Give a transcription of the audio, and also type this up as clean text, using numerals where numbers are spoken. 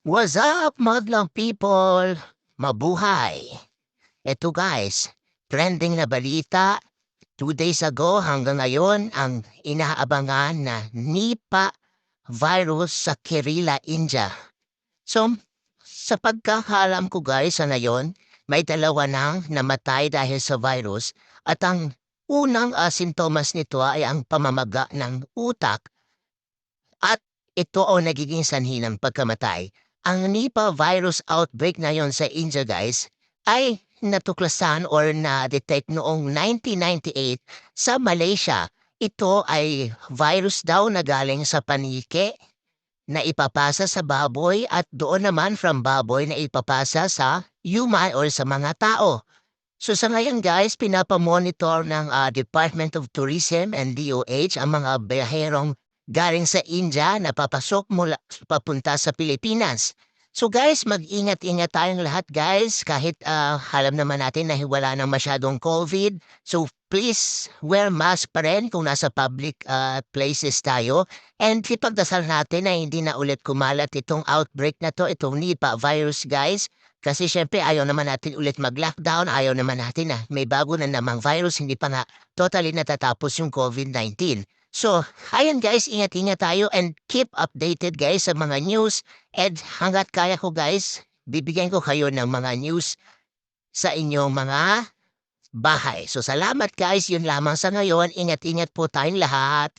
What's up, madlang people? Mabuhay! Eto guys, trending na balita 2 days ago hanggang ngayon ang inaabangan na Nipah virus sa Kerala, India. So, sa pagkakaalam ko guys sa ngayon, may dalawa nang namatay dahil sa virus at ang unang sintomas nito ay ang pamamaga ng utak at ito ang nagiging sanhi ng pagkamatay. Ang Nipah virus outbreak na yon sa India guys ay natuklasan or na-detect noong 1998 sa Malaysia. Ito ay virus daw na galing sa panike na ipapasa sa baboy at doon naman from baboy na ipapasa sa human or sa mga tao. So sa ngayon guys, pinapamonitor ng Department of Tourism and DOH ang mga biyaherong galing sa India na papasok mula papunta sa Pilipinas. So guys, mag-ingat-ingat tayong lahat guys kahit alam naman natin na wala na masyadong COVID. So please wear mask pa rin kung nasa public places tayo. And ipagdasal natin na hindi na ulit kumalat itong outbreak na to, itong Nipah virus guys. Kasi syempre ayaw naman natin ulit mag-lockdown, ayaw naman natin na may bago na namang virus, hindi pa nga totally natatapos yung COVID-19. So, ayan guys, ingat-ingat tayo and keep updated guys sa mga news. And hanggat kaya ko guys, bibigyan ko kayo ng mga news sa inyong mga bahay. So, salamat guys, yun lamang sa ngayon. Ingat-ingat po tayong lahat.